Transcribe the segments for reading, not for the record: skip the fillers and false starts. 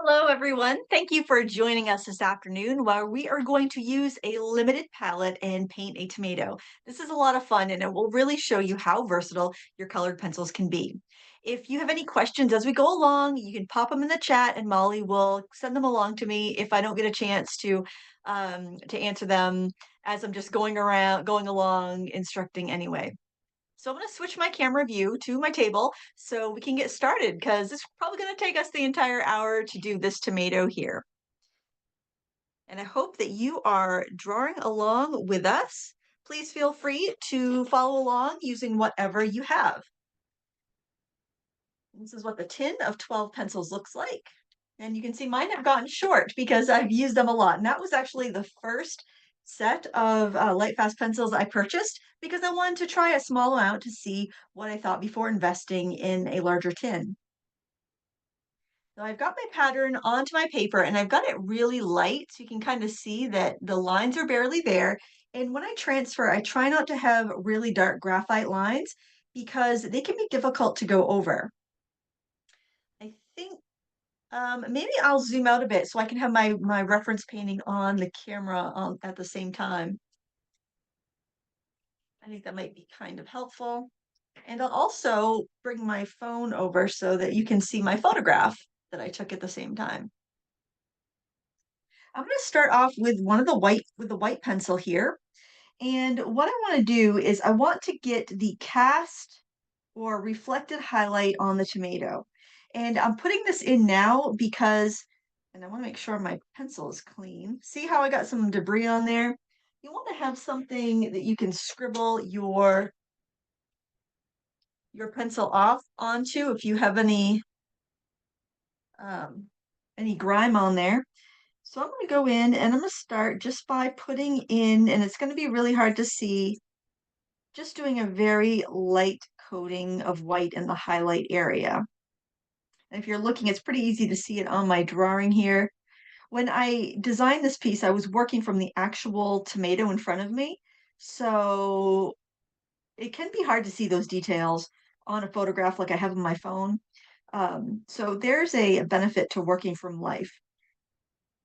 Hello, everyone. Thank you for joining us this afternoon where we are going to use a limited palette and paint a tomato. This is a lot of fun and it will really show you how versatile your colored pencils can be. If you have any questions as we go along, you can pop them in the chat and Molly will send them along to me if I don't get a chance to answer them as I'm just going along, instructing anyway. So I'm going to switch my camera view to my table so we can get started because it's probably going to take us the entire hour to do this tomato here. And I hope that you are drawing along with us. Please feel free to follow along using whatever you have. This is what the tin of 12 pencils looks like. And you can see mine have gotten short because I've used them a lot. And that was actually the first set of Lightfast pencils I purchased because I wanted to try a small amount to see what I thought before investing in a larger tin. So I've got my pattern onto my paper and I've got it really light so you can kind of see that the lines are barely there. And when I transfer, I try not to have really dark graphite lines because they can be difficult to go over. I think maybe I'll zoom out a bit so I can have my reference painting on the camera at the same time. I think that might be kind of helpful. And I'll also bring my phone over so that you can see my photograph that I took at the same time. I'm going to start off with the white pencil here. And what I want to do is I want to get the cast or reflected highlight on the tomato. And I'm putting this in now because, and I want to make sure my pencil is clean. See how I got some debris on there? You want to have something that you can scribble your pencil off onto if you have um, any grime on there. So I'm going to go in and I'm going to start just by putting in, and it's going to be really hard to see, just doing a very light coating of white in the highlight area. And if you're looking, it's pretty easy to see it on my drawing here. When I designed this piece, I was working from the actual tomato in front of me. So it can be hard to see those details on a photograph like I have on my phone. So there's a benefit to working from life.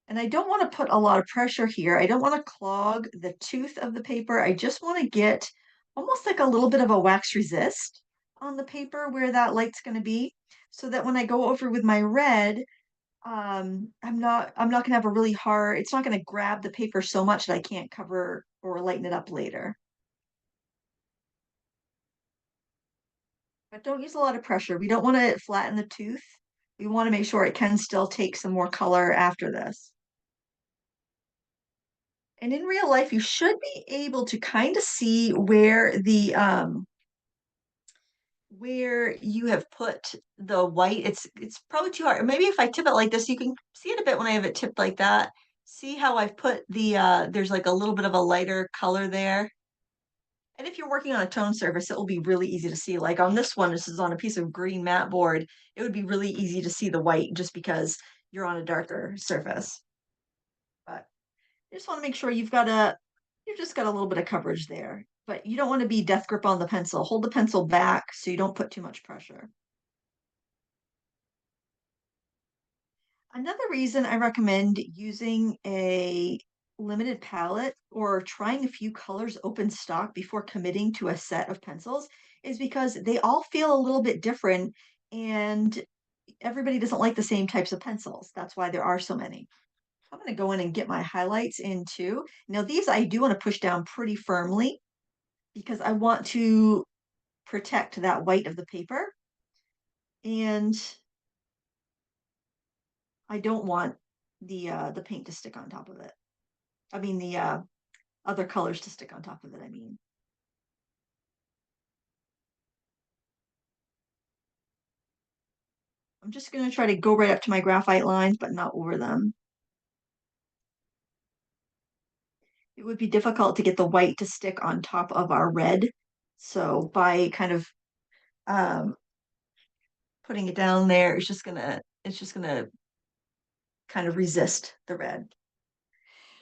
And I don't want to put a lot of pressure here. I don't want to clog the tooth of the paper. I just want to get almost like a little bit of a wax resist on the paper where that light's going to be, so that when I go over with my red, I'm not gonna have a really hard, it's not gonna grab the paper so much that I can't cover or lighten it up later. But don't use a lot of pressure. We don't want to flatten the tooth. We want to make sure it can still take some more color after this. And in real life, you should be able to kind of see where you have put the white. It's probably too hard. Maybe if I tip it like this, you can see it a bit when I have it tipped like that. See how I've put there's like a little bit of a lighter color there. And if you're working on a tone surface, it will be really easy to see. Like on this one, this is on a piece of green matte board. It would be really easy to see the white just because you're on a darker surface. But you just want to make sure you've just got a little bit of coverage there. But you don't want to be death grip on the pencil. Hold the pencil back so you don't put too much pressure. Another reason I recommend using a limited palette or trying a few colors open stock before committing to a set of pencils is because they all feel a little bit different and everybody doesn't like the same types of pencils. That's why there are so many. I'm going to go in and get my highlights in too. Now, these I do want to push down pretty firmly because I want to protect that white of the paper. And I don't want the paint to stick on top of it. I mean the other colors to stick on top of it, I mean. I'm just going to try to go right up to my graphite lines, but not over them. It would be difficult to get the white to stick on top of our red. So by kind of um, putting it down there, it's just gonna kind of resist the red.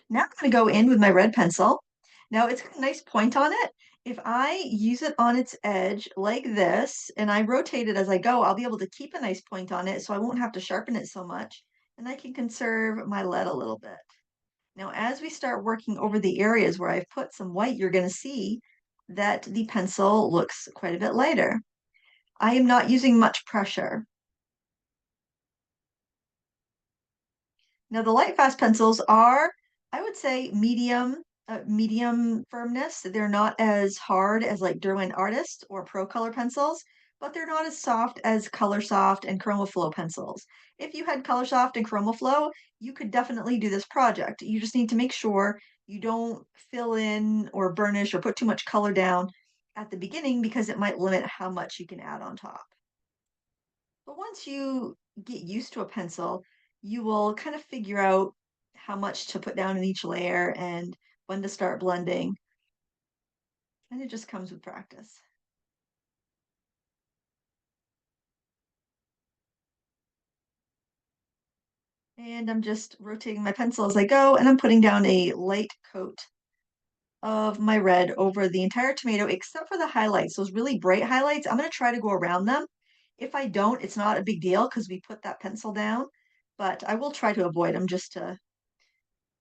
Now I'm gonna go in with my red pencil. Now it's got a nice point on it. If I use it on its edge like this, and I rotate it as I go, I'll be able to keep a nice point on it, so I won't have to sharpen it so much. and I can conserve my lead a little bit. Now, as we start working over the areas where I've put some white, you're going to see that the pencil looks quite a bit lighter. I am not using much pressure. Now, the Lightfast pencils are, I would say, medium firmness. They're not as hard as like Derwent Artist or Pro Color pencils, but they're not as soft as Color Soft and ChromaFlow pencils. If you had Color Soft and ChromaFlow, you could definitely do this project. You just need to make sure you don't fill in or burnish or put too much color down at the beginning because it might limit how much you can add on top. But once you get used to a pencil, you will kind of figure out how much to put down in each layer and when to start blending. And it just comes with practice. And I'm just rotating my pencil as I go, and I'm putting down a light coat of my red over the entire tomato, except for the highlights, those really bright highlights. I'm going to try to go around them. If I don't, it's not a big deal because we put that pencil down, but I will try to avoid them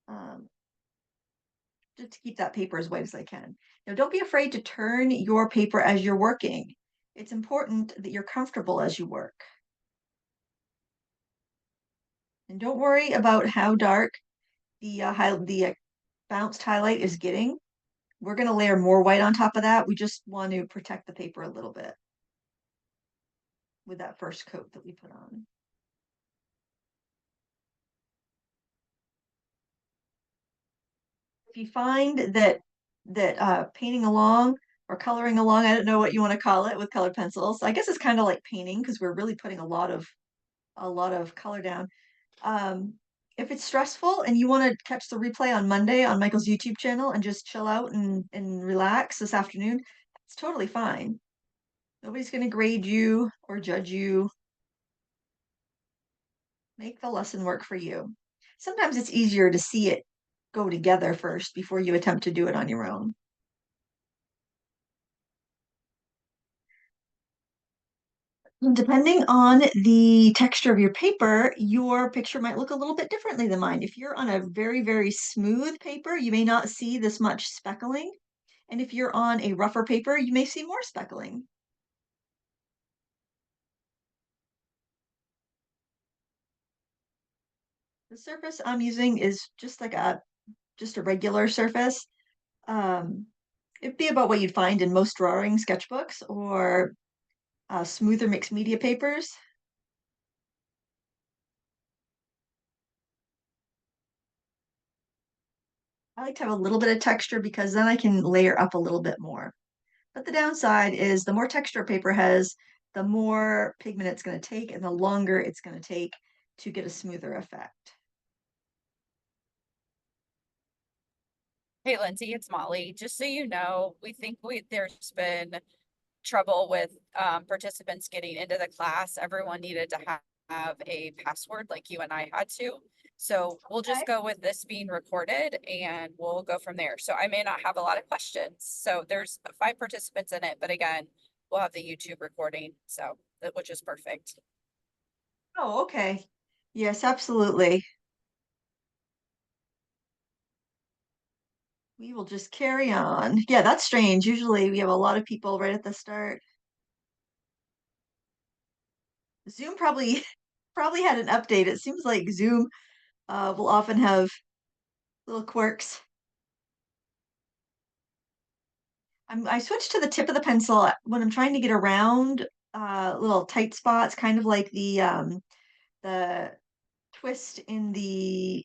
um, just to keep that paper as white as I can. Now, don't be afraid to turn your paper as you're working. It's important that you're comfortable as you work. And don't worry about how dark the bounced highlight is getting. We're going to layer more white on top of that. We just want to protect the paper a little bit with that first coat that we put on. If you find that painting along or coloring along, I don't know what you want to call it with colored pencils. I guess it's kind of like painting because we're really putting a lot of color down. Um, if it's stressful and you want to catch the replay on Monday on Michael's YouTube channel and just chill out and relax this afternoon, it's totally fine. Nobody's going to grade you or judge you. Make the lesson work for you. Sometimes it's easier to see it go together first before you attempt to do it on your own. Depending on the texture of your picture might look a little bit differently than mine. If you're on a very, very smooth paper, you may not see this much speckling. And if you're on a rougher paper, you may see more speckling. The surface I'm using is just a regular surface. Um, it'd be about what you'd find in most drawing sketchbooks or smoother mixed media papers. I like to have a little bit of texture because then I can layer up a little bit more. But the downside is the more texture a paper has, the more pigment it's going to take and the longer it's going to take to get a smoother effect. Hey, Lindsay, it's Molly. Just so you know, there's been trouble with participants getting into the class. Everyone needed to have a password like you and I had to. So we'll Okay. just go with this being recorded and we'll go from there. So I may not have a lot of questions. So there's 5 participants in it, but again, we'll have the YouTube recording, which is perfect. Oh, okay. Yes, absolutely. We will just carry on. Yeah, that's strange. Usually we have a lot of people right at the start. Zoom probably had an update. It seems like Zoom will often have little quirks. I switched to the tip of the pencil when I'm trying to get around little tight spots, kind of like the twist in the,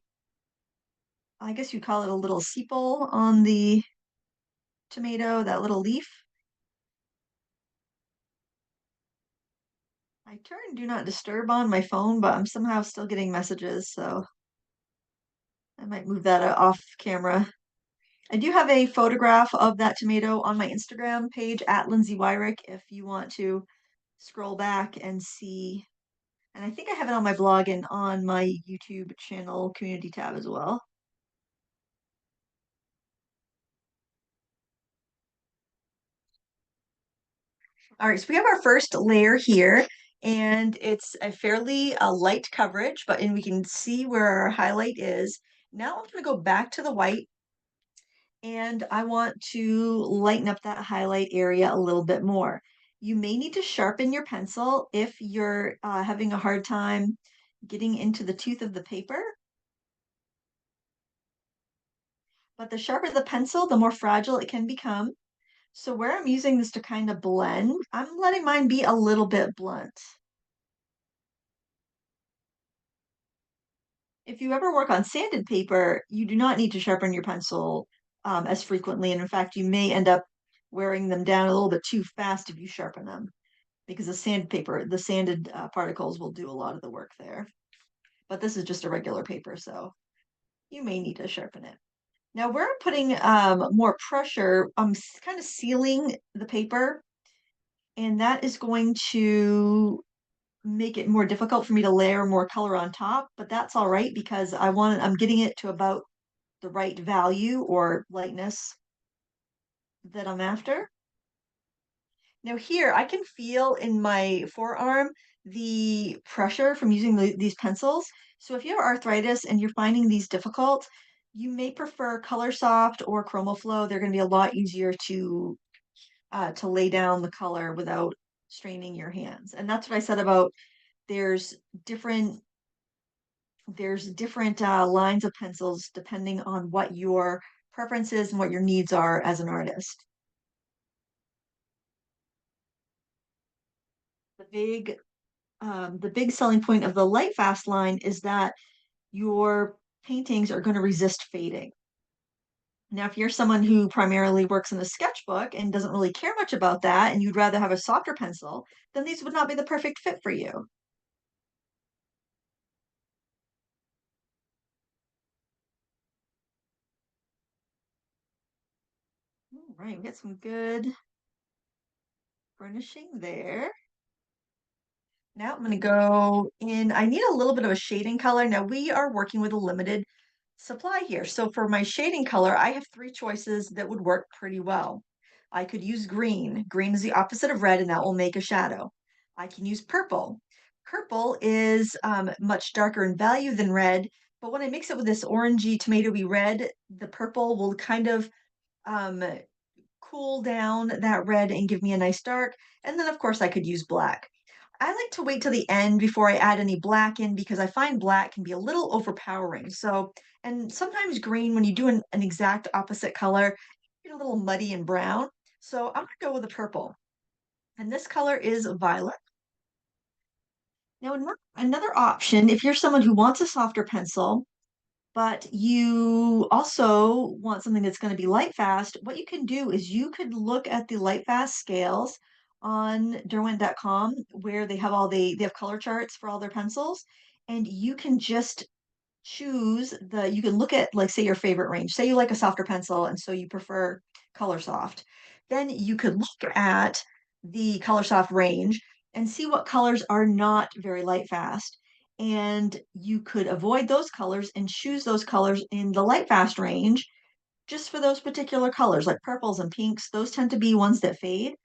I guess you'd call it a little sepal on the tomato, that little leaf. I turned do not disturb on my phone, but I'm somehow still getting messages, so I might move that off camera. I do have a photograph of that tomato on my Instagram page at Lindsay Wyrick if you want to scroll back and see. And I think I have it on my blog and on my YouTube channel community tab as well. All right, so we have our first layer here, and it's a fairly light coverage, and we can see where our highlight is. Now I'm gonna go back to the white and I want to lighten up that highlight area a little bit more. You may need to sharpen your pencil if you're having a hard time getting into the tooth of the paper, but the sharper the pencil, the more fragile it can become. So where I'm using this to kind of blend, I'm letting mine be a little bit blunt. If you ever work on sanded paper, you do not need to sharpen your pencil as frequently. And in fact, you may end up wearing them down a little bit too fast if you sharpen them because the sanded particles will do a lot of the work there. But this is just a regular paper, so you may need to sharpen it. Now, where I'm putting more pressure, I'm kind of sealing the paper, and that is going to make it more difficult for me to layer more color on top, but that's all right because I'm getting it to about the right value or lightness that I'm after. Now here, I can feel in my forearm the pressure from using these pencils. So if you have arthritis and you're finding these difficult, you may prefer Color Soft or ChromaFlow. They're going to be a lot easier to lay down the color without straining your hands. And that's what I said about there's different lines of pencils depending on what your preferences and what your needs are as an artist. The big the big selling point of the Lightfast line is that your paintings are going to resist fading. Now, if you're someone who primarily works in a sketchbook and doesn't really care much about that, and you'd rather have a softer pencil, then these would not be the perfect fit for you. All right, we got some good burnishing there. Now I'm going to go in. I need a little bit of a shading color. Now we are working with a limited supply here. So for my shading color, I have three choices that would work pretty well. I could use green. Green is the opposite of red, and that will make a shadow. I can use purple. Purple is much darker in value than red, but when I mix it with this orangey tomatoey red, the purple will kind of um, cool down that red and give me a nice dark. And then, of course, I could use black. I like to wait till the end before I add any black in because I find black can be a little overpowering. So, and sometimes green, when you do an exact opposite color, you get a little muddy and brown. So I'm gonna go with a purple. And this color is violet. Now, another option, if you're someone who wants a softer pencil, but you also want something that's going to be light fast, what you can do is you could look at the light fast scales on derwent.com where they have color charts for all their pencils, and you can just you can look at, like, say, your favorite range. Say you like a softer pencil and so you prefer color soft. Then you could look at the color soft range and see what colors are not very light fast. And you could avoid those colors and choose those colors in the light fast range just for those particular colors, like purples and pinks. Those tend to be ones that fade.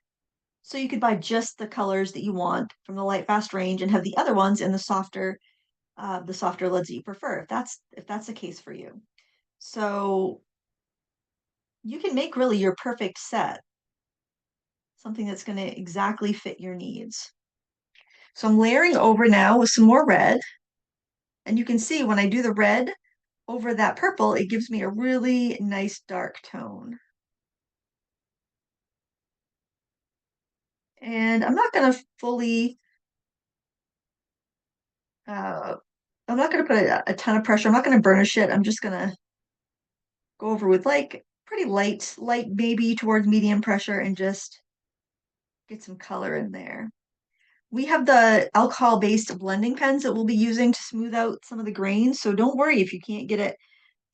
So you could buy just the colors that you want from the light fast range and have the other ones in the softer lids that you prefer, if that's the case for you. So you can make really your perfect set, something that's going to exactly fit your needs. So I'm layering over now with some more red. And you can see when I do the red over that purple, it gives me a really nice dark tone. And uh, I'm not going to put a ton of pressure. I'm not going to burnish it. I'm just going to go over with like pretty light, maybe towards medium pressure and just get some color in there. We have the alcohol-based blending pens that we'll be using to smooth out some of the grains. So don't worry if you can't get it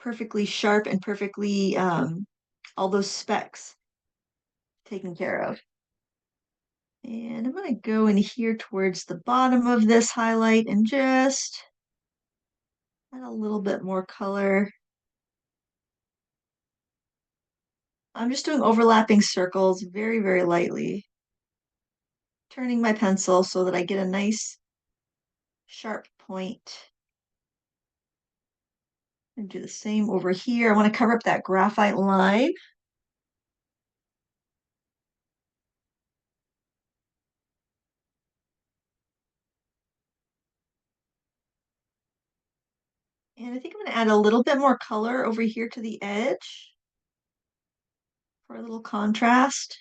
perfectly sharp and perfectly all those specks taken care of. And I'm going to go in here towards the bottom of this highlight and just add a little bit more color. I'm just doing overlapping circles very, very lightly turning my pencil so that I get a nice sharp point. And do the same over here. I want to cover up that graphite line. And I think I'm going to add a little bit more color over here to the edge for a little contrast.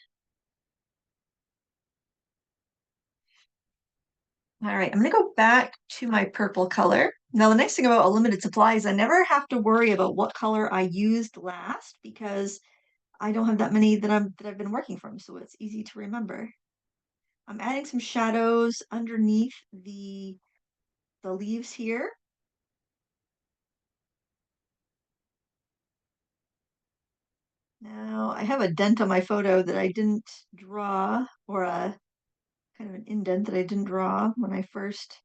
All right, I'm going to go back to my purple color. Now, the nice thing about a limited supply is I never have to worry about what color I used last because I don't have that many that I've been working from, so it's easy to remember. I'm adding some shadows underneath the leaves here. Now, I have a dent on my photo that I didn't draw, or a kind of an indent that I didn't draw when I first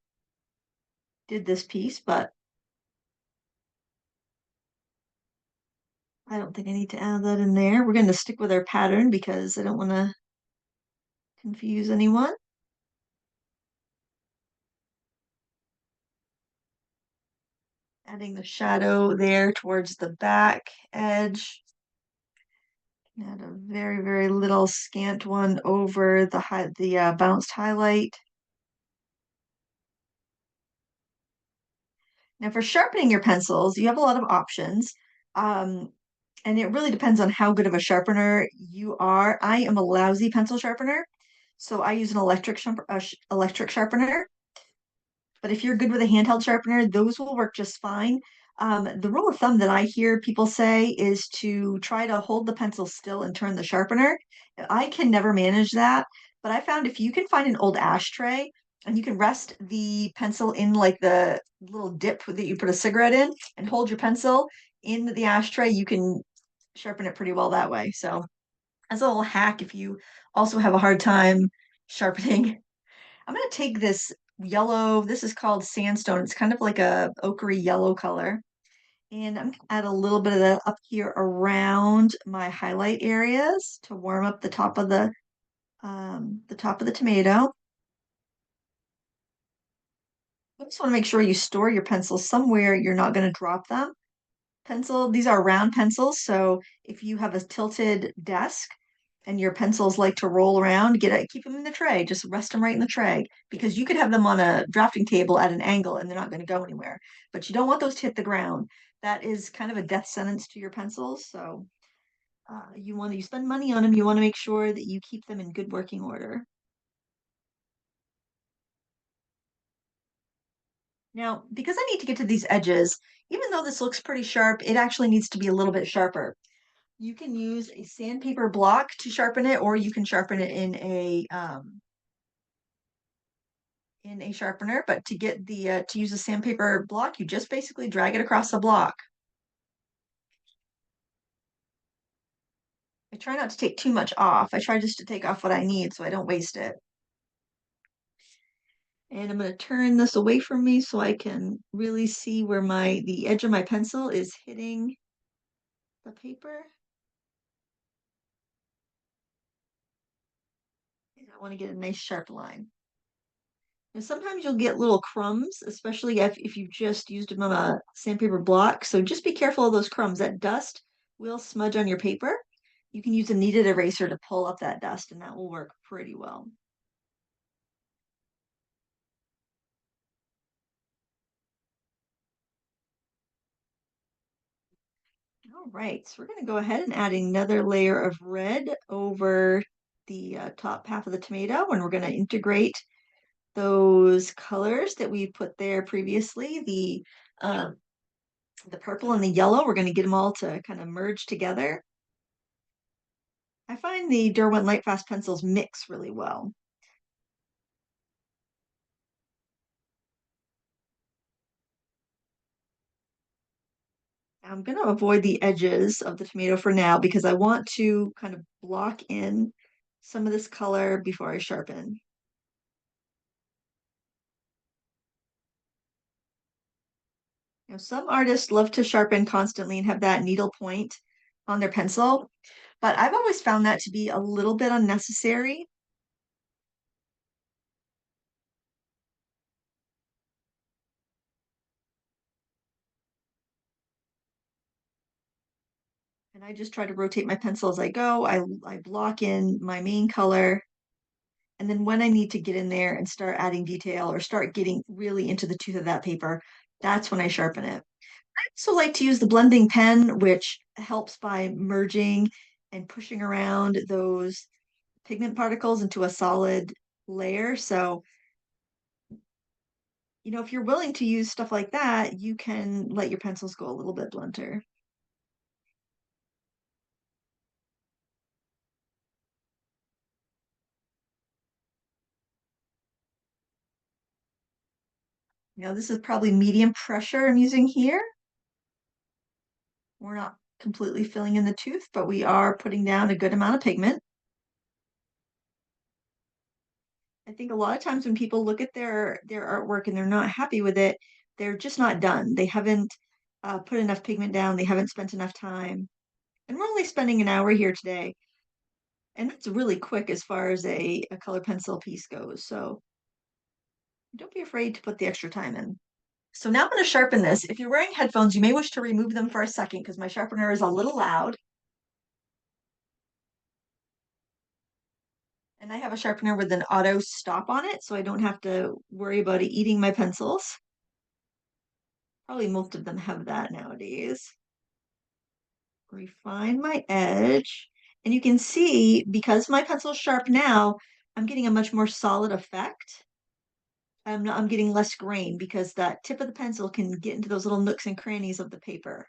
did this piece, but I don't think I need to add that in there. We're going to stick with our pattern because I don't want to confuse anyone. Adding the shadow there towards the back edge. Add a very, very little scant one over the bounced highlight. Now for sharpening your pencils, you have a lot of options. And it really depends on how good of a sharpener you are. I am a lousy pencil sharpener, so I use an electric sharpener. But if you're good with a handheld sharpener, those will work just fine. The rule of thumb that I hear people say is to try to hold the pencil still and turn the sharpener. I can never manage that, but I found if you can find an old ashtray and you can rest the pencil in like the little dip that you put a cigarette in and hold your pencil in the ashtray, you can sharpen it pretty well that way. So as a little hack, if you also have a hard time sharpening, I'm going to take this yellow, this is called sandstone. It's kind of like a ochre yellow color. And I'm going to add a little bit of that up here around my highlight areas to warm up the top of the top of the tomato. You just want to make sure you store your pencils somewhere you're not going to drop them. These are round pencils, so if you have a tilted desk and your pencils like to roll around, keep them in the tray. Just rest them right in the tray because you could have them on a drafting table at an angle and they're not going to go anywhere. But you don't want those to hit the ground. That is kind of a death sentence to your pencils. So you spend money on them, you want to make sure that you keep them in good working order. Now, because I need to get to these edges, even though this looks pretty sharp, it actually needs to be a little bit sharper. You can use a sandpaper block to sharpen it, or you can sharpen it in a sharpener. But to get to use a sandpaper block, you just basically drag it across the block. I try not to take too much off. I try just to take off what I need so I don't waste it. And I'm going to turn this away from me so I can really see where the edge of my pencil is hitting the paper. And I want to get a nice sharp line. And sometimes you'll get little crumbs, especially if you just used them on a sandpaper block. So just be careful of those crumbs. That dust will smudge on your paper. You can use a kneaded eraser to pull up that dust, and that will work pretty well. All right, so we're going to go ahead and add another layer of red over the top half of the tomato, and we're going to integrate those colors that we put there previously, the purple and the yellow. We're going to get them all to kind of merge together. I find the Derwent Lightfast pencils mix really well. I'm going to avoid the edges of the tomato for now because I want to kind of block in some of this color before I sharpen. You know, some artists love to sharpen constantly and have that needle point on their pencil, but I've always found that to be a little bit unnecessary. And I just try to rotate my pencil as I go. I block in my main color. And then when I need to get in there and start adding detail or start getting really into the tooth of that paper, that's when I sharpen it. I also like to use the blending pen, which helps by merging and pushing around those pigment particles into a solid layer. So, if you're willing to use stuff like that, you can let your pencils go a little bit blunter. This is probably medium pressure I'm using here. We're not completely filling in the tooth, but we are putting down a good amount of pigment. I think a lot of times when people look at their artwork and they're not happy with it, they're just not done. They haven't put enough pigment down. They haven't spent enough time. And we're only spending an hour here today. And that's really quick as far as a color pencil piece goes. So don't be afraid to put the extra time in. So now I'm going to sharpen this. If you're wearing headphones, you may wish to remove them for a second because my sharpener is a little loud. And I have a sharpener with an auto stop on it, so I don't have to worry about it eating my pencils. Probably most of them have that nowadays. Refine my edge. And you can see, because my pencil's sharp now, I'm getting a much more solid effect. I'm getting less grain because that tip of the pencil can get into those little nooks and crannies of the paper.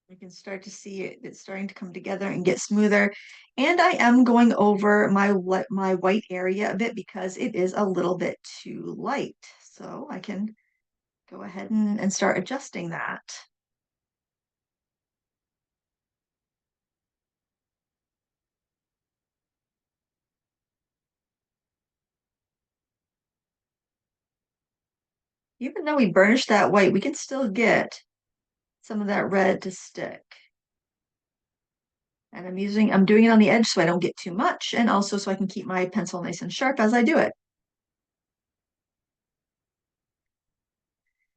You can start to see it's starting to come together and get smoother. And I am going over my white area a bit because it is a little bit too light. So I can go ahead and start adjusting that. Even though we burnished that white, we can still get some of that red to stick. And I'm doing it on the edge so I don't get too much, and also so I can keep my pencil nice and sharp as I do it.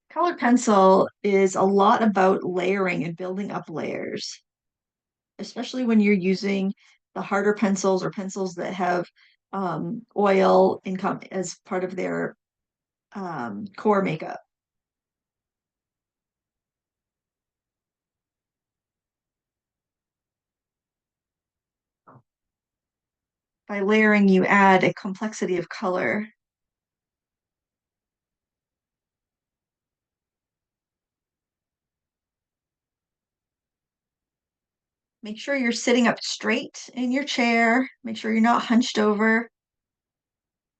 Colored pencil is a lot about layering and building up layers, especially when you're using the harder pencils or pencils that have oil as part of their core makeup. By layering, you add a complexity of color. Make sure you're sitting up straight in your chair. Make sure you're not hunched over.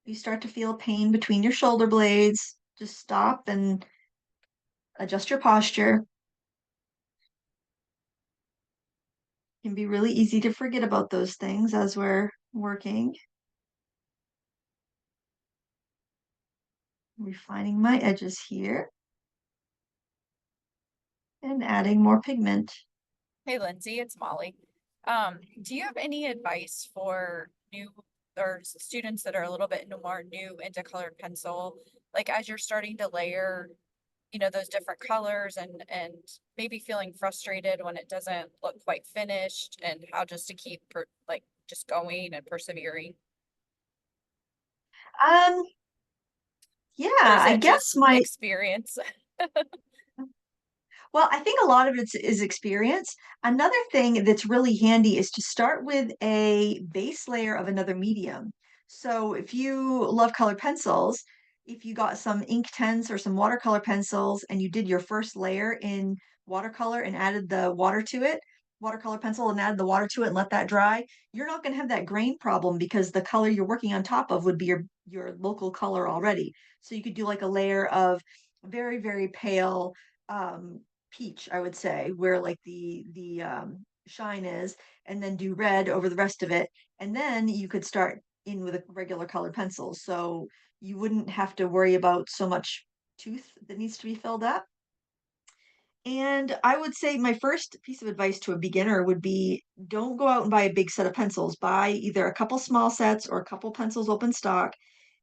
You start to feel pain between your shoulder blades, just stop and adjust your posture. It can be really easy to forget about those things as we're working. Refining my edges here and adding more pigment. Hey Lindsay, it's Molly. Do you have any advice for new or students that are a little bit more new into colored pencil? Like as you're starting to layer, those different colors and maybe feeling frustrated when it doesn't look quite finished and how just to keep just going and persevering? Um, yeah, Or is I it guess just my experience? Well, I think a lot of it is experience. Another thing that's really handy is to start with a base layer of another medium. So if you love colored pencils, if you got some ink tints or some watercolor pencils and you did your first layer in watercolor and added the water to it, watercolor pencil and added the water to it and let that dry, you're not going to have that grain problem because the color you're working on top of would be your local color already. So you could do like a layer of very, very pale um peach, I would say, where like the shine is, and then do red over the rest of it. And then you could start in with a regular colored pencil. So you wouldn't have to worry about so much tooth that needs to be filled up. And I would say my first piece of advice to a beginner would be don't go out and buy a big set of pencils. Buy either a couple small sets or a couple pencils open stock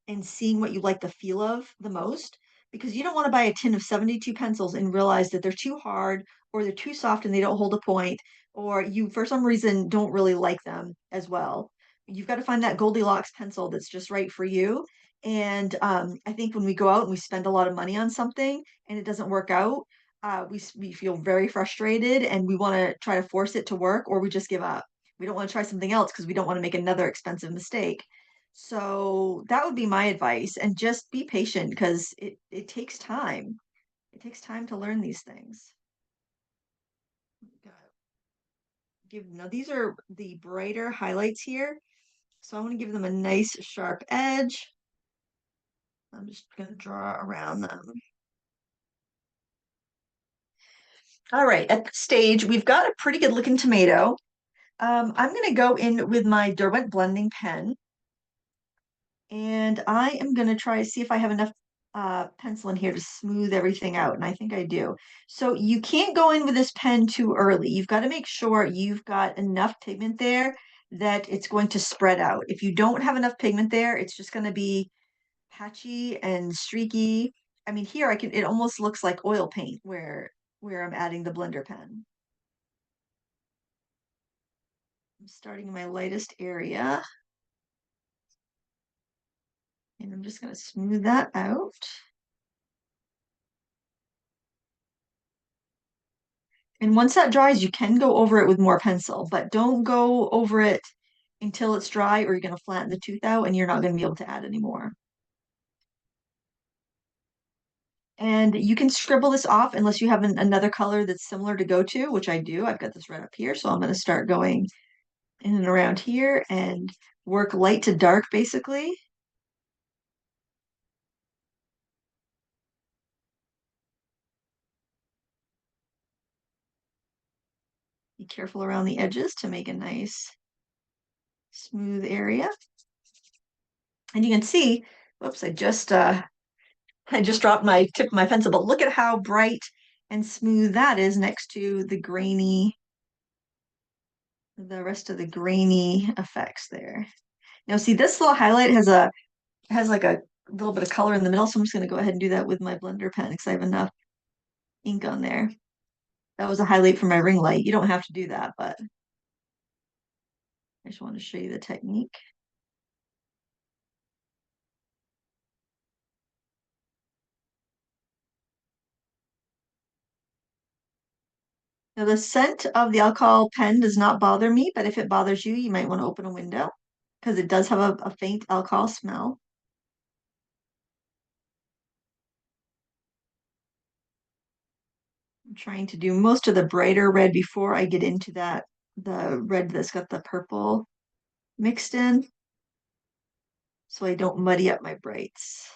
and seeing what you like the feel of the most, because you don't want to buy a tin of 72 pencils and realize that they're too hard or they're too soft and they don't hold a point, or you, for some reason, don't really like them as well. You've got to find that Goldilocks pencil that's just right for you. And I think when we go out and we spend a lot of money on something and it doesn't work out, we feel very frustrated and we want to try to force it to work, or we just give up. We don't want to try something else because we don't want to make another expensive mistake. So that would be my advice, and just be patient because it takes time. It takes time to learn these things. Give now these are the brighter highlights here, so I want to give them a nice sharp edge. I'm just going to draw around them. All right, at this stage, we've got a pretty good looking tomato. I'm going to go in with my Derwent blending pen, and I am going to try to see if I have enough pencil in here to smooth everything out, and I think I do. So you can't go in with this pen too early. You've got to make sure you've got enough pigment there that it's going to spread out. If you don't have enough pigment there, it's just going to be patchy and streaky. I mean, here it almost looks like oil paint where I'm adding the blender pen. I'm starting in my lightest area. And I'm just going to smooth that out. And once that dries, you can go over it with more pencil, but don't go over it until it's dry or you're going to flatten the tooth out and you're not going to be able to add any more. And you can scribble this off unless you have another color that's similar to go to, which I do. I've got this right up here, so I'm going to start going in and around here and work light to dark, basically. Be careful around the edges to make a nice smooth area. And you can see, whoops, I just dropped my tip of my pencil, but look at how bright and smooth that is next to the rest of the grainy effects there. Now see, this little highlight has like a little bit of color in the middle, so I'm just gonna go ahead and do that with my blender pen because I have enough ink on there. That was a highlight for my ring light. You don't have to do that, but I just want to show you the technique. Now the scent of the alcohol pen does not bother me, but if it bothers you, you might want to open a window because it does have a faint alcohol smell. I'm trying to do most of the brighter red before I get into the red that's got the purple mixed in, so I don't muddy up my brights.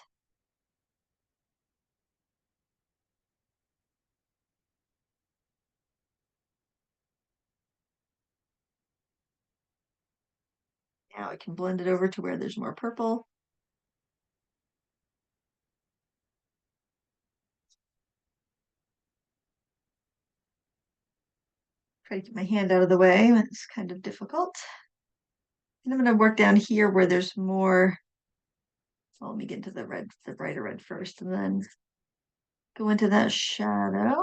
Now I can blend it over to where there's more purple. Try to get my hand out of the way. It's kind of difficult. And I'm going to work down here where there's more. Well, let me get into the red, the brighter red first, and then go into that shadow.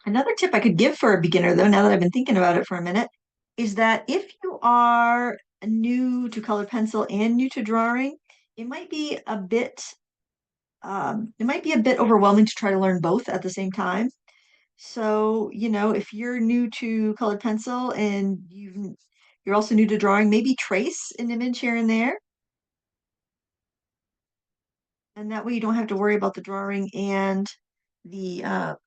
Another tip I could give for a beginner, though, now that I've been thinking about it for a minute, is that if you are new to colored pencil and new to drawing, it might be a bit overwhelming to try to learn both at the same time. So, if you're new to colored pencil and you're also new to drawing, maybe trace an image here and there. And that way you don't have to worry about the drawing the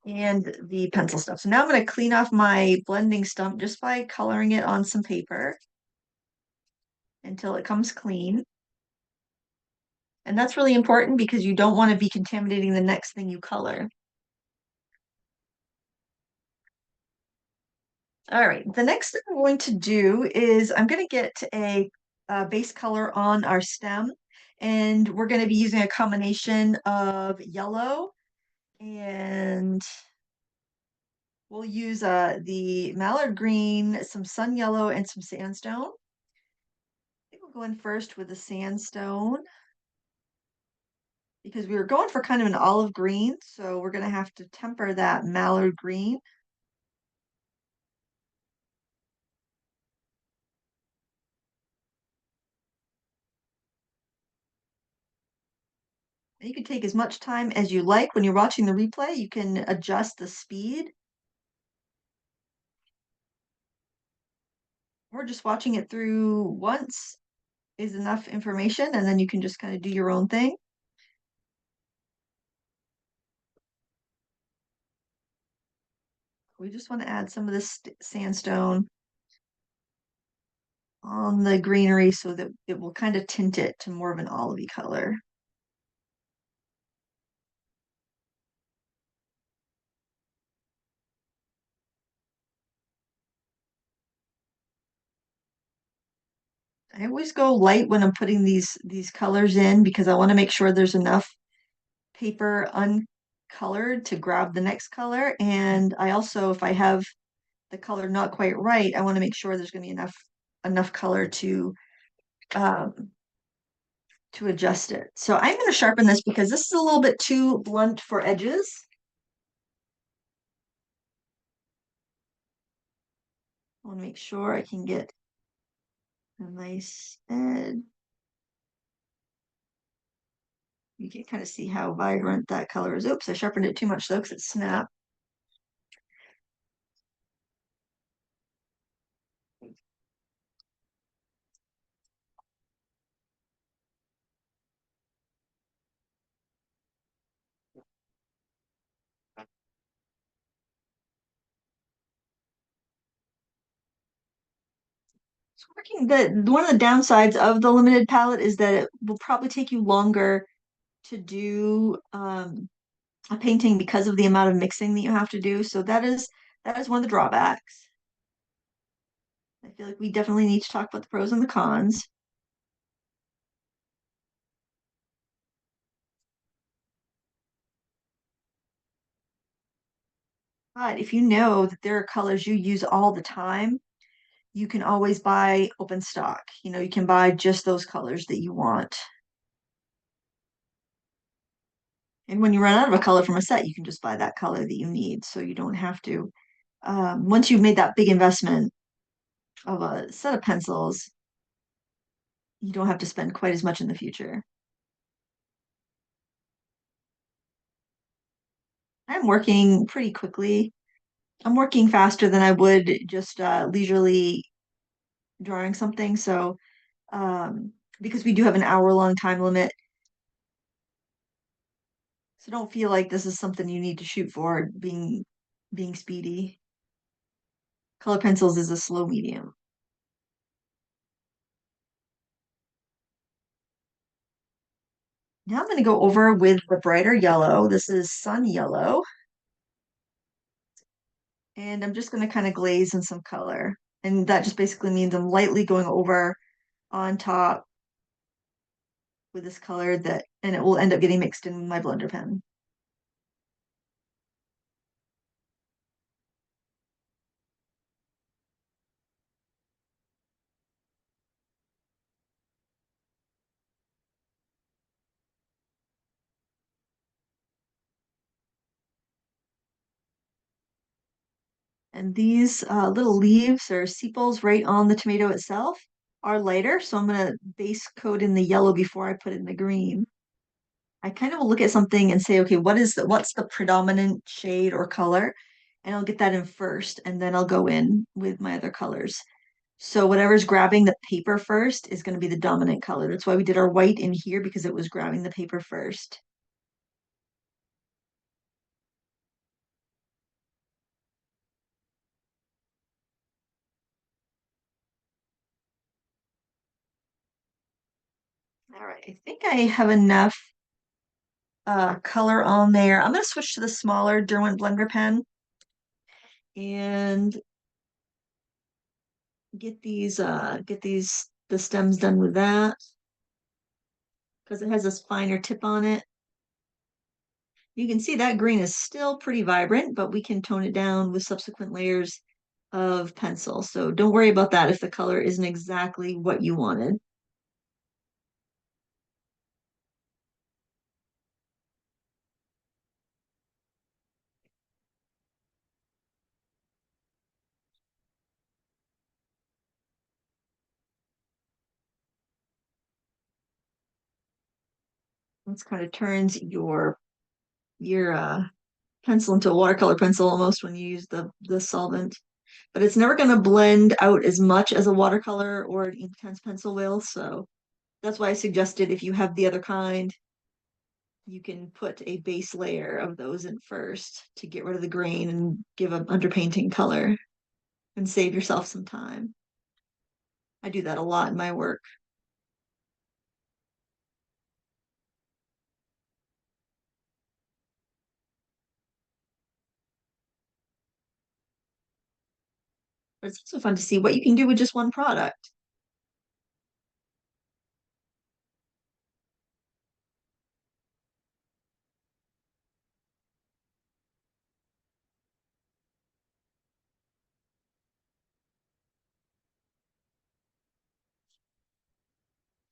and the pencil stuff. So now I'm going to clean off my blending stump just by coloring it on some paper until it comes clean. And that's really important because you don't want to be contaminating the next thing you color. All right, the next thing I'm going to do is I'm going to get a base color on our stem, and we're going to be using a combination of yellow, and we'll use the mallard green, some sun yellow, and some sandstone. I think we'll go in first with the sandstone because we were going for kind of an olive green, so we're going to have to temper that mallard green. You can take as much time as you like when you're watching the replay. You can adjust the speed. Or just watching it through once is enough information, and then you can just kind of do your own thing. We just want to add some of this sandstone on the greenery so that it will kind of tint it to more of an olivey color. I always go light when I'm putting these colors in because I want to make sure there's enough paper uncolored to grab the next color. And I also, if I have the color not quite right, I want to make sure there's going to be enough color um, to adjust it. So I'm going to sharpen this because this is a little bit too blunt for edges. I want to make sure I can get a nice edge. You can kind of see how vibrant that color is. Oops, I sharpened it too much though because it snapped. So working one of the downsides of the limited palette is that it will probably take you longer to do a painting because of the amount of mixing that you have to do. So that is one of the drawbacks. I feel like we definitely need to talk about the pros and the cons. But if you know that there are colors you use all the time, you can always buy open stock. You can buy just those colors that you want. And when you run out of a color from a set, you can just buy that color that you need. So you don't have to, once you've made that big investment of a set of pencils, you don't have to spend quite as much in the future. I'm working pretty quickly. I'm working faster than I would just leisurely drawing something. So, because we do have an hour-long time limit, so don't feel like this is something you need to shoot for being speedy. Color pencils is a slow medium. Now I'm going to go over with the brighter yellow. This is sun yellow. And I'm just going to kind of glaze in some color. And that just basically means I'm lightly going over on top with this color and it will end up getting mixed in with my blender pen. And these little leaves or sepals right on the tomato itself are lighter. So I'm going to base coat in the yellow before I put in the green. I kind of will look at something and say, okay, what's the predominant shade or color? And I'll get that in first, and then I'll go in with my other colors. So whatever's grabbing the paper first is going to be the dominant color. That's why we did our white in here because it was grabbing the paper first. All right, I think I have enough color on there. I'm going to switch to the smaller Derwent Blender Pen. And get the stems done with that because it has this finer tip on it. You can see that green is still pretty vibrant, but we can tone it down with subsequent layers of pencil. So don't worry about that if the color isn't exactly what you wanted. This kind of turns your pencil into a watercolor pencil almost when you use the solvent. But it's never going to blend out as much as a watercolor or an intense pencil will. So that's why I suggested if you have the other kind, you can put a base layer of those in first to get rid of the grain and give a underpainting color and save yourself some time. I do that a lot in my work. But it's also fun to see what you can do with just one product.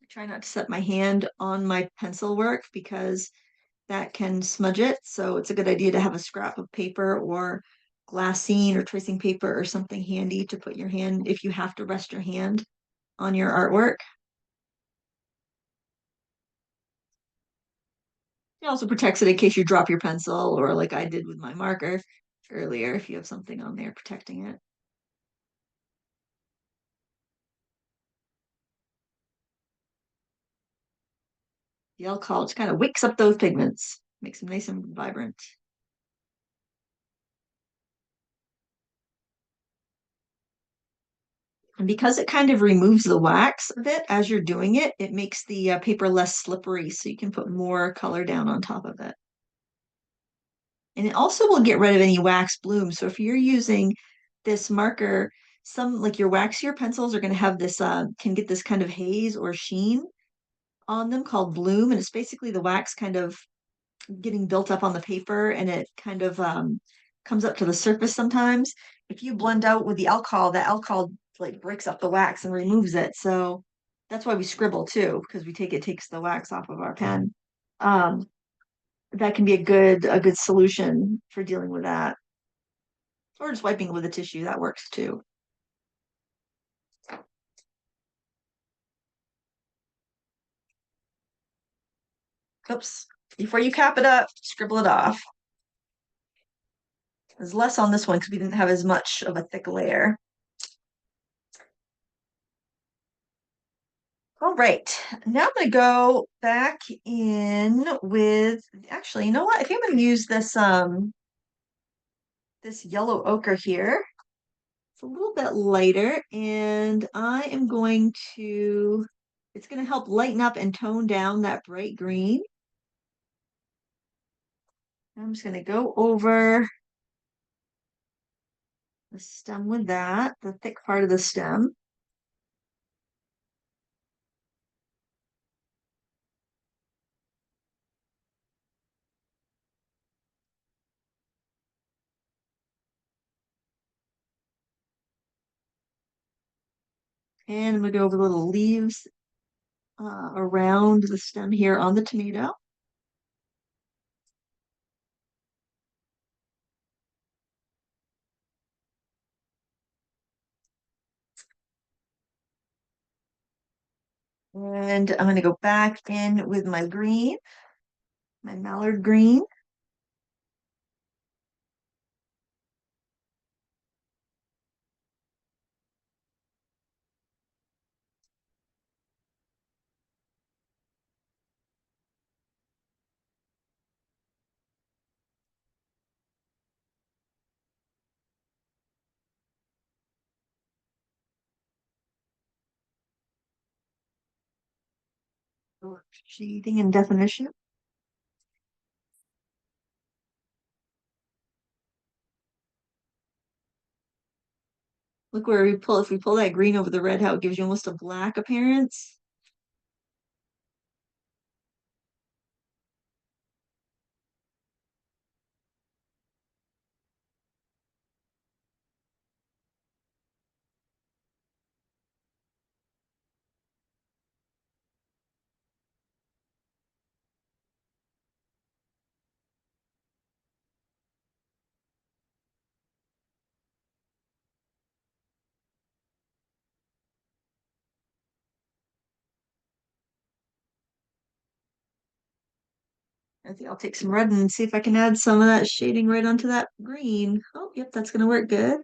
I try not to set my hand on my pencil work because that can smudge it. So it's a good idea to have a scrap of paper or glassine or tracing paper or something handy to put your hand if you have to rest your hand on your artwork. It also protects it in case you drop your pencil or like I did with my marker earlier, if you have something on there protecting it. The alcohol just kind of wicks up those pigments, makes them nice and vibrant. And because it kind of removes the wax a bit as you're doing it, it makes the paper less slippery, so you can put more color down on top of it. And it also will get rid of any wax bloom. So if you're using this marker, some like your waxier pencils are going to have this, can get this kind of haze or sheen on them called bloom. And it's basically the wax kind of getting built up on the paper and it kind of comes up to the surface sometimes. If you blend out with the alcohol, that alcohol like breaks up the wax and removes it. So that's why we scribble too, because it takes the wax off of our pen. Um, that can be a good solution for dealing with that. Or just wiping it with a tissue, that works too. Oops. Before you cap it up, scribble it off. There's less on this one because we didn't have as much of a thick layer. All right, now I'm gonna go back in with, actually, you know what? I think I'm gonna use this yellow ochre here. It's a little bit lighter, and I am going to, it's gonna help lighten up and tone down that bright green. I'm just gonna go over the stem with that, the thick part of the stem. And I'm gonna go over the little leaves around the stem here on the tomato. And I'm gonna go back in with my green, my mallard green. Shading and definition. Look where we pull, if we pull that green over the red, how it gives you almost a black appearance. I think I'll take some red and see if I can add some of that shading right onto that green. Oh, yep, that's gonna work good.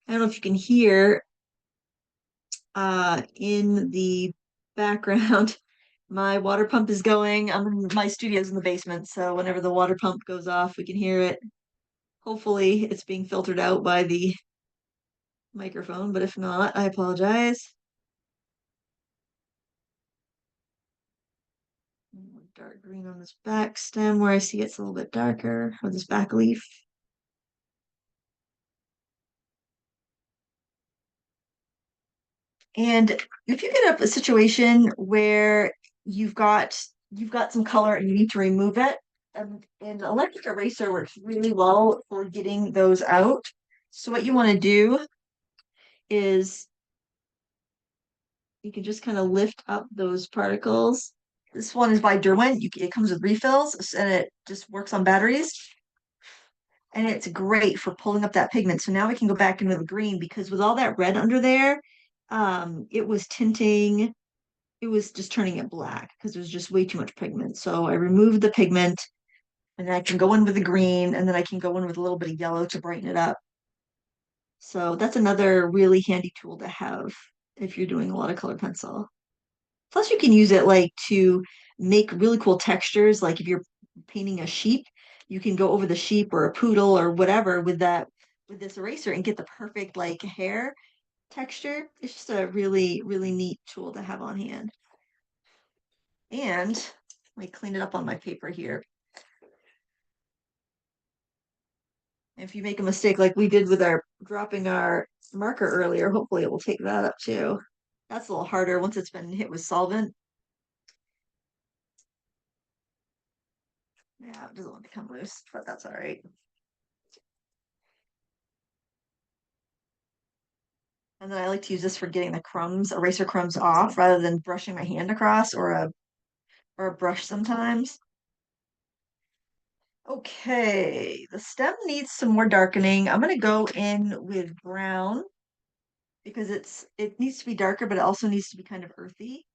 I don't know if you can hear in the background, my water pump is going. My studio's in the basement, so whenever the water pump goes off, we can hear it. Hopefully, it's being filtered out by the microphone, but if not, I apologize. Dark green on this back stem where I see it's a little bit darker, or this back leaf. And if you get a situation where you've got some color and you need to remove it, an electric eraser works really well for getting those out. So what you want to do is you can just kind of lift up those particles. This one is by Derwent. It comes with refills and it just works on batteries. And it's great for pulling up that pigment. So now we can go back into the green because with all that red under there, it was tinting, it was just turning it black because there was just way too much pigment. So I removed the pigment and I can go in with the green and then I can go in with a little bit of yellow to brighten it up. So that's another really handy tool to have if you're doing a lot of color pencil. Plus, you can use it like to make really cool textures. Like if you're painting a sheep, you can go over the sheep or a poodle or whatever with this eraser and get the perfect like hair texture. It's just a really, really neat tool to have on hand. And let me clean it up on my paper here. If you make a mistake like we did with our dropping our marker earlier, hopefully it will take that up too. That's a little harder once it's been hit with solvent. Yeah, it doesn't want to come loose, but that's all right. And then I like to use this for getting the crumbs, eraser crumbs off rather than brushing my hand across or a brush sometimes. Okay, the stem needs some more darkening. I'm gonna go in with brown because it needs to be darker, but it also needs to be kind of earthy.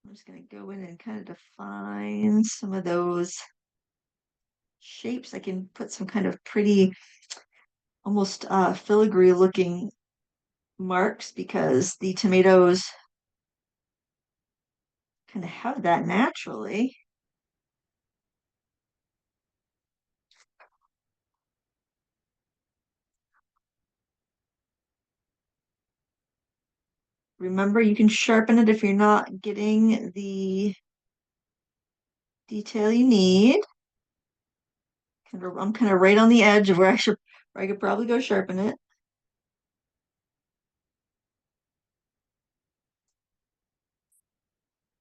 I'm just gonna go in and kind of define some of those shapes. I can put some kind of pretty, almost filigree looking marks because the tomatoes kind of have that naturally. Remember, you can sharpen it if you're not getting the detail you need. I'm kind of right on the edge of where I could probably go sharpen it.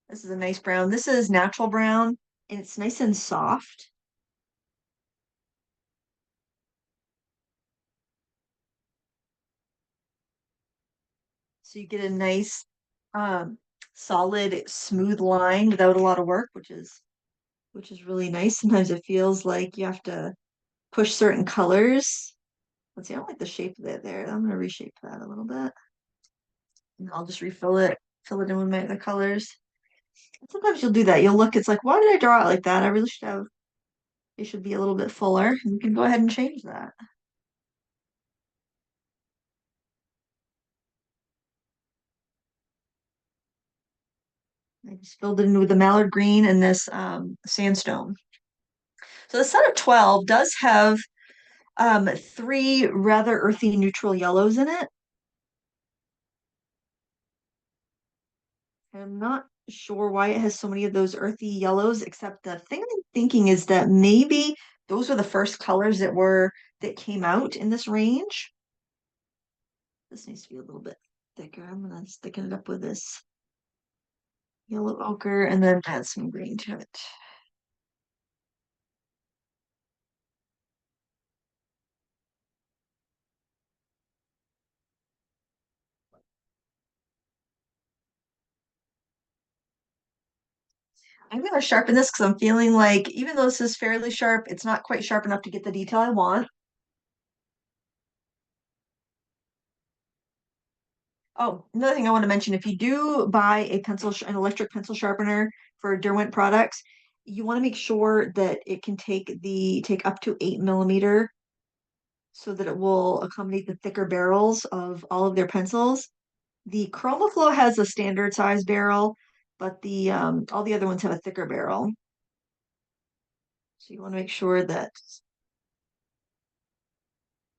This is a nice brown. This is natural brown and it's nice and soft. So you get a nice, solid, smooth line without a lot of work, which is really nice. Sometimes it feels like you have to push certain colors. Let's see, I don't like the shape of it there. I'm gonna reshape that a little bit. And I'll just fill it in with my other colors. Sometimes you'll do that. You'll look, it's like, why did I draw it like that? I really should have, it should be a little bit fuller. And you can go ahead and change that. I just filled it in with the mallard green and this sandstone. So the set of 12 does have three rather earthy neutral yellows in it. I'm not sure why it has so many of those earthy yellows, except the thing I'm thinking is that maybe those were the first colors that came out in this range. This needs to be a little bit thicker. I'm gonna thicken it up with this yellow ochre and then add some green to it. I'm gonna sharpen this because I'm feeling like even though this is fairly sharp, it's not quite sharp enough to get the detail I want. Oh, another thing I want to mention, if you do buy an electric pencil sharpener for Derwent products, you want to make sure that it can take up to 8 mm so that it will accommodate the thicker barrels of all of their pencils. The ChromaFlow has a standard size barrel, but the all the other ones have a thicker barrel. So you want to make sure that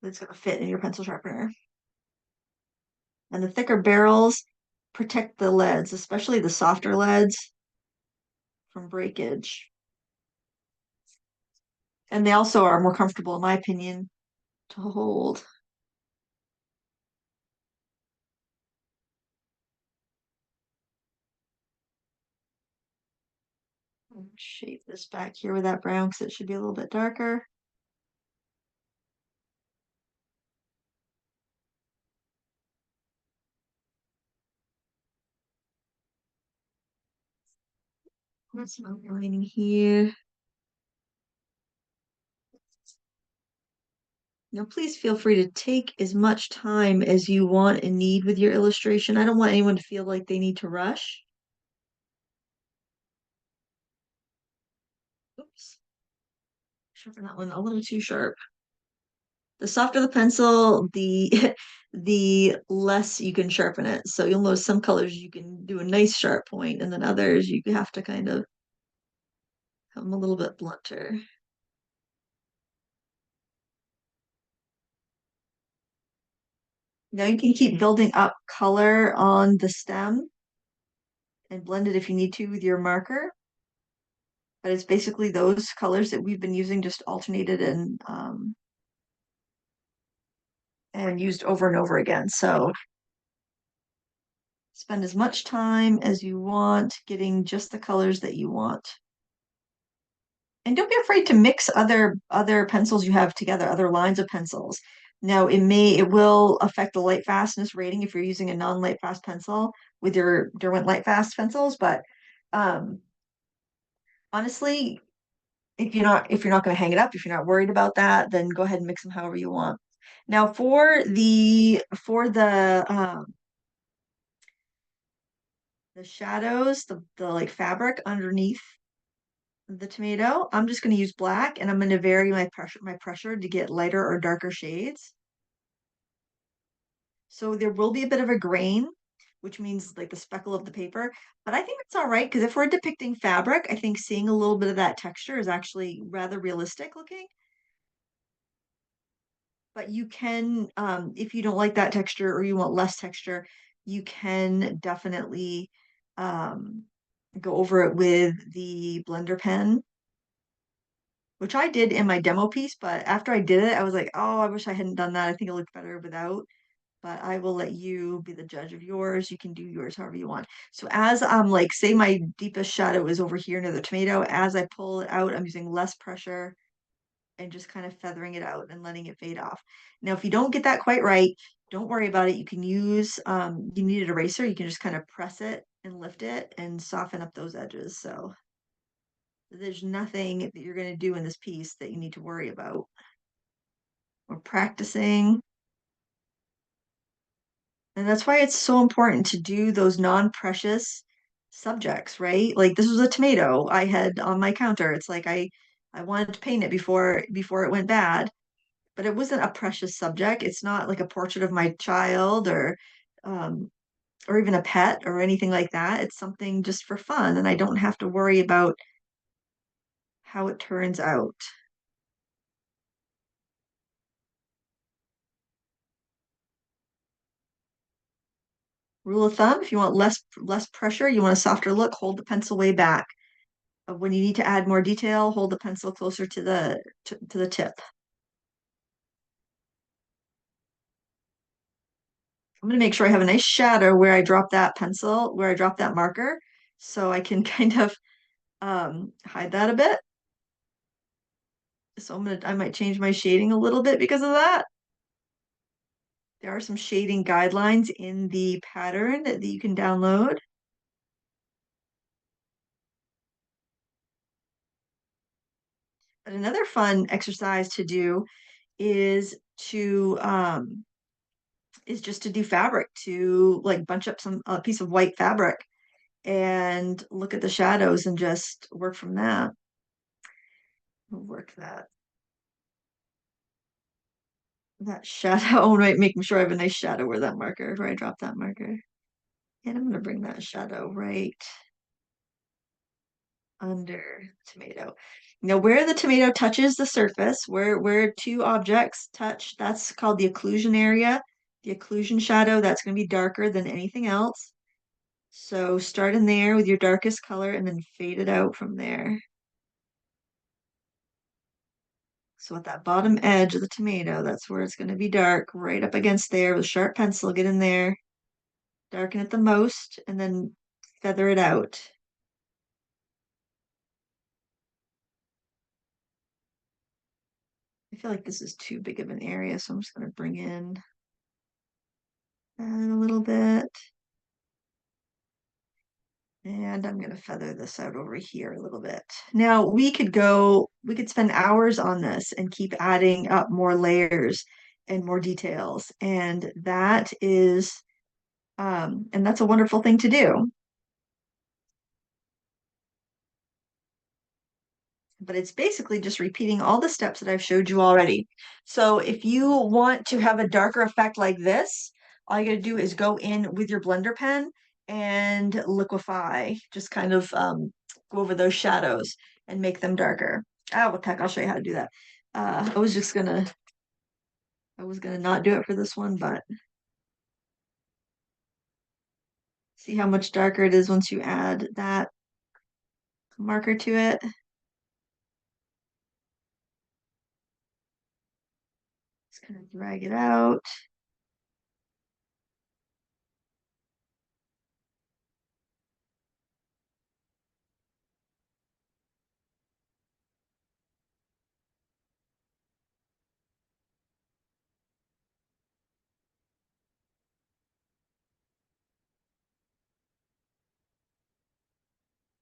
it's going to fit in your pencil sharpener. And the thicker barrels protect the leads, especially the softer leads, from breakage. And they also are more comfortable, in my opinion, to hold. Shape this back here with that brown because it should be a little bit darker. That's my lining here. Now, please feel free to take as much time as you want and need with your illustration. I don't want anyone to feel like they need to rush. Oops. Sharpen that one a little too sharp. The softer the pencil, the the less you can sharpen it. So you'll notice some colors you can do a nice sharp point, and then others you have to kind of have them a little bit blunter. Now you can keep building up color on the stem and blend it if you need to with your marker. But it's basically those colors that we've been using, just alternated and used over and over again. So spend as much time as you want getting just the colors that you want. And don't be afraid to mix other pencils you have together, other lines of pencils. Now it will affect the light fastness rating if you're using a non-light fast pencil with your Derwent Lightfast pencils, but um honestly, if you're not going to hang it up, if you're not worried about that, then go ahead and mix them however you want. Now for the shadows, the like fabric underneath the tomato, I'm just going to use black and I'm going to vary my pressure to get lighter or darker shades. So there will be a bit of a grain, which means like the speckle of the paper, but I think it's all right because if we're depicting fabric, I think seeing a little bit of that texture is actually rather realistic looking. But you can, if you don't like that texture or you want less texture, you can definitely um, go over it with the blender pen, which I did in my demo piece. But after I did it, I was like, oh, I wish I hadn't done that. I think it looked better without. But I will let you be the judge of yours. You can do yours however you want. So as like, say my deepest shadow is over here near the tomato, as I pull it out, I'm using less pressure and just kind of feathering it out and letting it fade off. Now, if you don't get that quite right, don't worry about it. You can use, you need an eraser. You can just kind of press it and lift it and soften up those edges. So there's nothing that you're going to do in this piece that you need to worry about. We're practicing. And that's why it's so important to do those non-precious subjects, right? Like this was a tomato I had on my counter. It's like I wanted to paint it before it went bad, but it wasn't a precious subject. It's not like a portrait of my child um or even a pet or anything like that. It's something just for fun, and I don't have to worry about how it turns out. Rule of thumb, if you want less pressure, you want a softer look, hold the pencil way back. When you need to add more detail, hold the pencil closer to the tip. I'm going to make sure I have a nice shadow where I drop that pencil, where I drop that marker, so I can kind of hide that a bit. So I might change my shading a little bit because of that. There are some shading guidelines in the pattern that you can download. But another fun exercise to do is just to do fabric, to like bunch up a piece of white fabric and look at the shadows and just work from that. We'll work that shadow. Oh, right, making sure I have a nice shadow where I drop that marker. And I'm gonna bring that shadow right under tomato. Now, where the tomato touches the surface, where two objects touch, that's called the occlusion area. The occlusion shadow, that's going to be darker than anything else. So start in there with your darkest color and then fade it out from there. So at that bottom edge of the tomato, that's where it's going to be dark, right up against there with a sharp pencil, get in there, darken it the most, and then feather it out. I feel like this is too big of an area, so I'm just going to bring in a little bit. And I'm going to feather this out over here a little bit. Now we could spend hours on this and keep adding up more layers and more details. And that's a wonderful thing to do. But it's basically just repeating all the steps that I've showed you already. So if you want to have a darker effect like this, all you gotta do is go in with your blender pen and liquefy, just kind of go over those shadows and make them darker. Oh, what the heck, I'll show you how to do that. I was gonna not do it for this one, but see how much darker it is once you add that marker to it. Just kind of drag it out.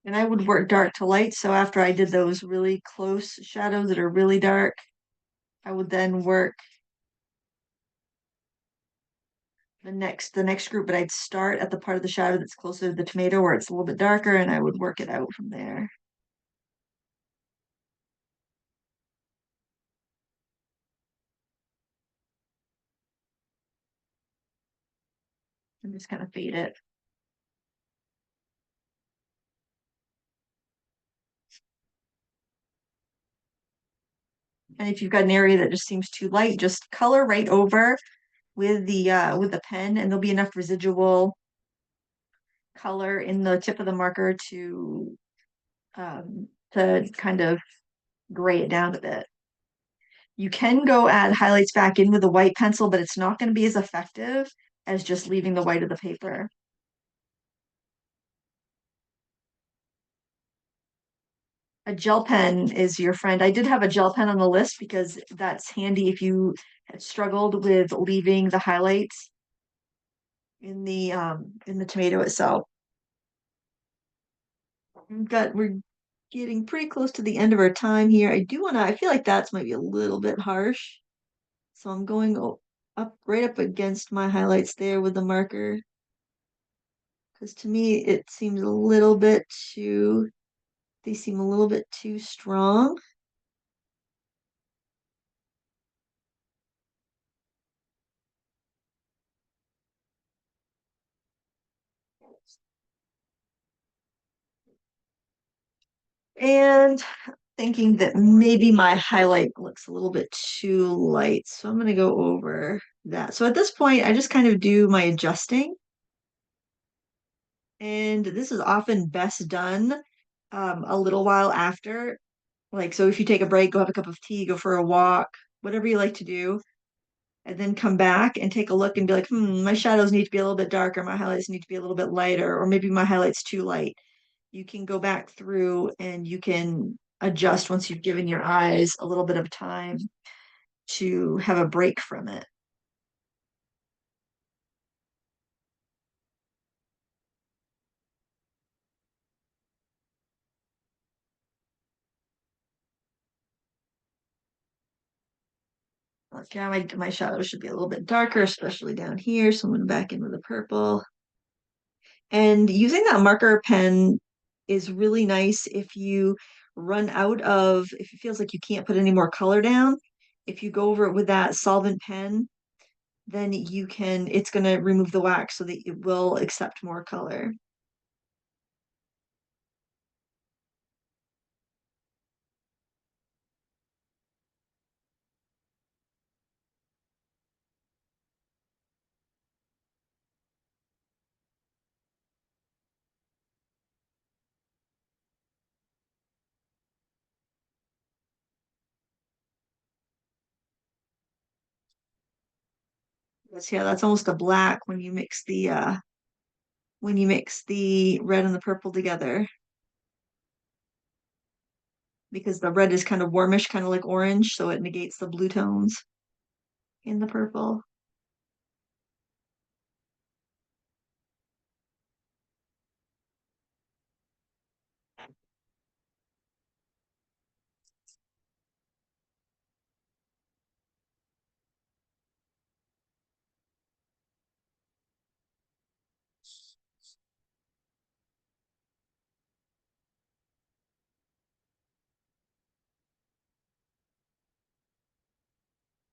And I would work dark to light. So after I did those really close shadows that are really dark, I would then work the next group, but I'd start at the part of the shadow that's closer to the tomato where it's a little bit darker, and I would work it out from there. And just kind of fade it. And if you've got an area that just seems too light, just color right over with the pen, and there'll be enough residual color in the tip of the marker to kind of gray it down a bit. You can go add highlights back in with a white pencil, but it's not going to be as effective as just leaving the white of the paper. A gel pen is your friend. I did have a gel pen on the list because that's handy if you had struggled with leaving the highlights in the tomato itself. We're getting pretty close to the end of our time here. I feel like that's might be a little bit harsh. So I'm going up right up against my highlights there with the marker. Because to me it seems a little bit too, they seem a little bit too strong. And thinking that maybe my highlight looks a little bit too light. So I'm going to go over that. So at this point, I just kind of do my adjusting. And this is often best done a little while after. Like, so if you take a break, go have a cup of tea, go for a walk, whatever you like to do, and then come back and take a look and be like, my shadows need to be a little bit darker, my highlights need to be a little bit lighter, or maybe my highlights too light. You can go back through and you can adjust once you've given your eyes a little bit of time to have a break from it. Okay, my shadows should be a little bit darker, especially down here. So I'm going back in with the purple. And using that marker pen is really nice if you run out of, if it feels like you can't put any more color down. If you go over it with that solvent pen, then you can, it's going to remove the wax so that it will accept more color. Yeah, that's almost a black when you mix the red and the purple together, because the red is kind of warmish, kind of like orange, so it negates the blue tones in the purple.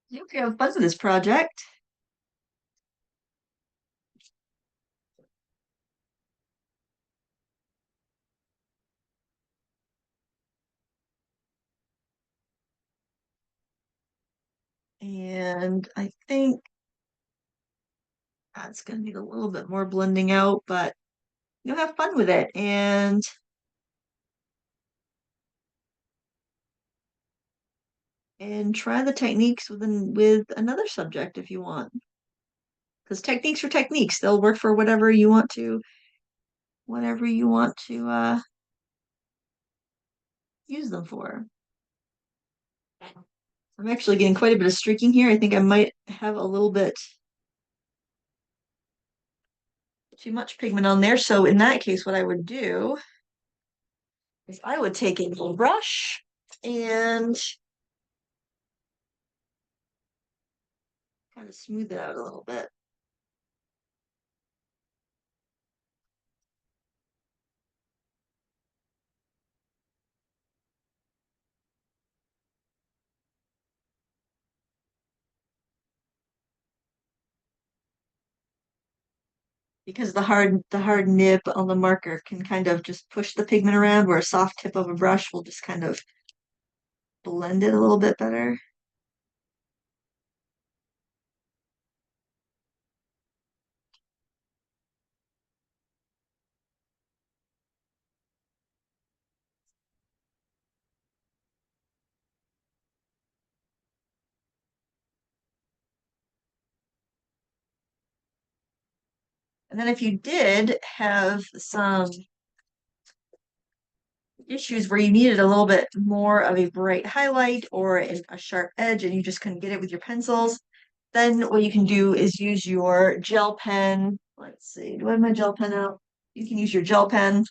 You can have fun with this project. And I think that's going to need a little bit more blending out, but you'll have fun with it. And try the techniques with another subject if you want. Because techniques are techniques. They'll work for whatever you want to use them for. I'm actually getting quite a bit of streaking here. I think I might have a little bit too much pigment on there. So in that case, what I would do is I would take a little brush and kind of smooth it out a little bit. Because the hard nib on the marker can kind of just push the pigment around, where a soft tip of a brush will just kind of blend it a little bit better. And then if you did have some issues where you needed a little bit more of a bright highlight or a sharp edge and you just couldn't get it with your pencils, then what you can do is use your gel pen. Let's see, do I have my gel pen out? You can use your gel pen,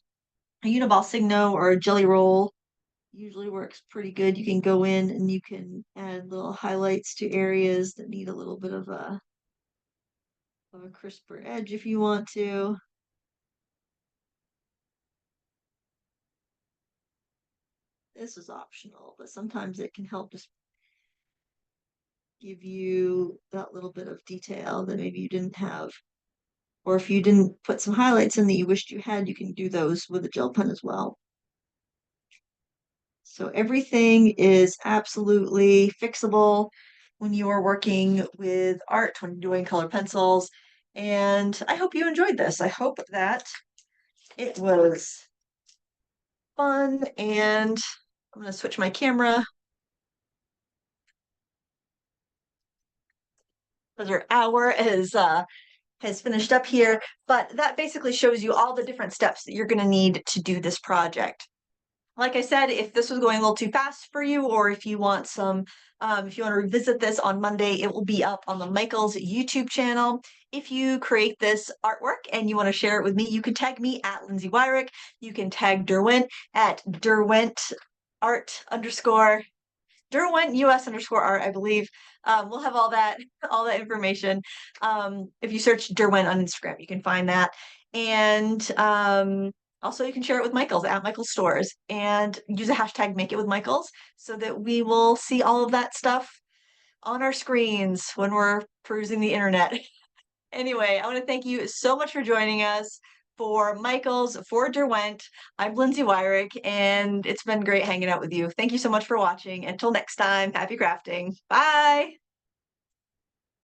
a Uniball Signo or a Jelly Roll. Usually works pretty good. You can go in and you can add little highlights to areas that need a little bit of a crisper edge if you want to. This is optional, but sometimes it can help just give you that little bit of detail that maybe you didn't have. Or if you didn't put some highlights in that you wished you had, you can do those with a gel pen as well. So everything is absolutely fixable when you are working with art, when doing color pencils. And I hope you enjoyed this. I hope that It was fun, and I'm going to switch my camera. Another hour has finished up here, but that basically shows you all the different steps that you're going to need to do this project. Like I said, if this was going a little too fast for you, or if you want if you want to revisit this on Monday, it will be up on the Michael's YouTube channel. If you create this artwork and you want to share it with me, you can tag me at Lindsay Wyrick. You can tag Derwent at Derwent art underscore Derwent US underscore art, I believe. We'll have all that information. If you search Derwent on Instagram, you can find that. And also you can share it with Michael's at Michael's Stores and use a hashtag Make It With Michael's so that we will see all of that stuff on our screens when we're perusing the internet. Anyway, I want to thank you so much for joining us for Michael's, for Derwent. I'm Lindsay Wyrick, and it's been great hanging out with you. Thank you so much for watching. Until next time, happy crafting. Bye.